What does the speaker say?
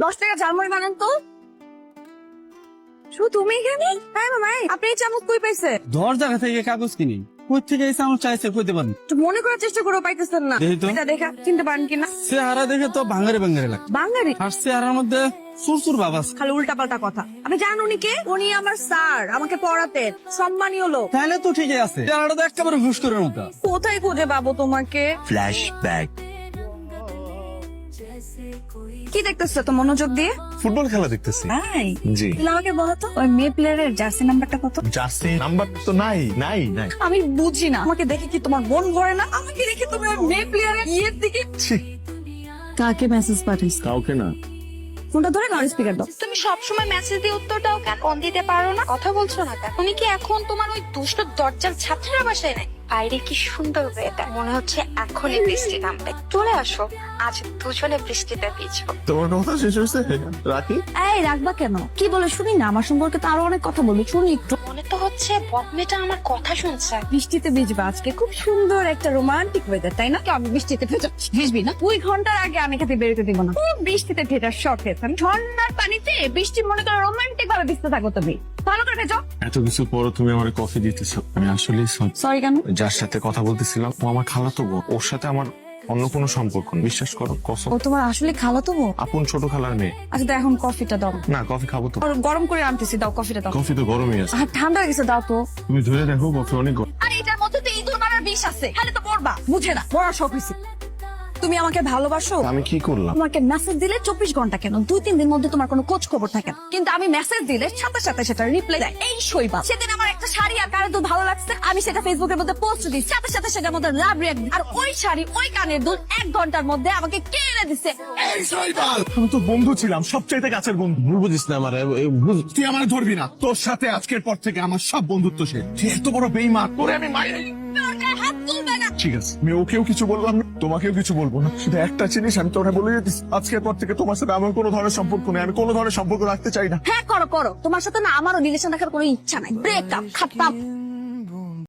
10 টাকা ঝালমুড়ি বানান তো। শুধু তুমি এখানে? হ্যাঁ মামা, আপনি এই চামচ কই পাইছে? ধর জায়গা থেকে কাগজ কিনি, কই থেকে এই চামচ চাইছে কইতে পারেন? একটু মনে করার চেষ্টা করো, পাইতেছেন না। দেখি তো। এটা দেখা চিনতে পারেন কিনা? চেহারা দেখে তো ভাঙ্গারে ভাঙ্গারে লাগে, বাঙালি আর চেহারার মধ্যে সুরসুর ভাব আছে। খালি উল্টা পাল্টা কথা। আপনি জানেন উনি কে? উনি আমার স্যার, আমাকে পড়াতেন, সম্মানীয় লোক। তাহলে তো ঠিকই আছে, চেহারাটা তো একেবারে হুশ করে মতো। কোথায় খুঁজে পাবো তোমাকে? ফ্ল্যাশব্যাক। কি দেখতেছো তো মনোযোগ দিয়ে? ফুটবল খেলা দেখতেছি। তাই? জি। তাহলে আমাকে বলো তো, ওই মেয়ে প্লেয়ারের জার্সি নাম্বারটা কত? জার্সি নাম্বার তো নাই নাই নাই। আমি বুঝি না, আমাকে দেখে কি তোমার মন ভরে না? আমাকে দেখে তুমি ওই মেয়ে প্লেয়ারের ইয়ের দিকে। ছি, কাকে মেসেজ পাঠিয়েছ? কাউকে না। ফোনটা ধরে না, স্পিকার দাও। তুমি সবসময় মেসেজ দিয়ে উত্তরটাও কেন ফোন দিতে পারো না? কথা বলছো না কেন? তুমি কি এখন তোমার ওই দুষ্ট দরজার ছাত্রীরা বাসায় নাই? বাইরে কি সুন্দর ওয়েদার, মনে হচ্ছে এখনই বৃষ্টি নামবে। চলে আসো, আজ দুজনে বৃষ্টিতে ভিজবো। তোমার কথা শেষ হয়েছে? রাখি। এই রাখবা কেন? কি বলে শুনি না? আমার সম্পর্কে তো আরো অনেক কথা বলবি, শুনি একটু। মনে তো হচ্ছে বদমেটা আমার কথা শুনছে। বৃষ্টিতে ভিজবা আজকে, খুব সুন্দর একটা রোমান্টিক ওয়েদার, তাই না? আমি বৃষ্টিতে ভিজবি না? 2 ঘন্টার আগে আমি খেতে বেরোতে দিব না। খুব বৃষ্টিতে ভেজার শখ হয়েছে। ঝর্ণার পানিতে বৃষ্টি মনে করো রোমান্টিক ভাবে ভিজতে থাকো তুমি। ভালো করে ভেজো। এত কিছু পরও তুমি আমার কফি দিতেছো, আমি আসলে সরি কেন? যার সাথে কথা বলতেছিলাম ও আমার খালাতো বোন, ওর সাথে আমার অন্য কোনো সম্পর্ক নেই। বিশ্বাস করো, কসম। ও তোমার আসলে খালাতো বোন? আপন ছোট খালার মেয়ে। আচ্ছা দাও, এখন কফিটা দাও। না, কফি খাবো তো। আর গরম করে আনতেছি, দাও কফিটা দাও। কফি তো গরমই আছে। আর ঠান্ডা হয়ে গেছে, দাও তো। তুমি ধরে দেখো, কফি অনেক গরম। আর এটার মধ্যে তো ইঁদুর মারার বিষ আছে, খালি তো পড়বা, বুঝে না পড়ার শখ হয়েছে। তুমি আমাকে ভালোবাসো? আমি কি করলাম? তোমাকে মেসেজ দিলে 24 ঘন্টা কেন 2-3 দিন মধ্যে তোমার কোনো খোঁজ খবর থাকে না, কিন্তু আমি মেসেজ দিলে সাথে সাথে সেটা রিপ্লাই দেয় এই শৈবা। সেদিন আমার একটা শাড়ি আর কানের দুল ভালো লাগছে, আমি সেটা ফেসবুকের মধ্যে পোস্ট দিই, সাথে সাথে সেটার মধ্যে লাভ রিঅ্যাক্ট। আর ওই শাড়ি ওই কানের দুল 1 ঘন্টার মধ্যে আমাকে কে এনে দিছে। আমি তো বন্ধু ছিলাম, সবচাইতে কাছের বন্ধু। ভুল বুঝিস না আমার। তুই আমার ধরবি না, তোর সাথে আজকের পর থেকে আমার সব বন্ধুত্ব শেষ। তুই এত বড় বেইমান, তোরে আমি মাইরে। হাত তুলবে না। ঠিক আছে, আমি ওকেও কিছু বললাম না, তোমাকেও কিছু বলবো না। শুধু একটা জিনিস আমি তোরা বলে যেতেছি, আজকের পর থেকে তোমার সাথে আমার কোনো ধরনের সম্পর্ক নেই। আমি কোনো ধরনের সম্পর্ক রাখতে চাই না। হ্যাঁ করো করো, তোমার সাথে না আমারও রিলেশন রাখার কোনো ইচ্ছা নাই। ব্রেকআপ, খাতাম।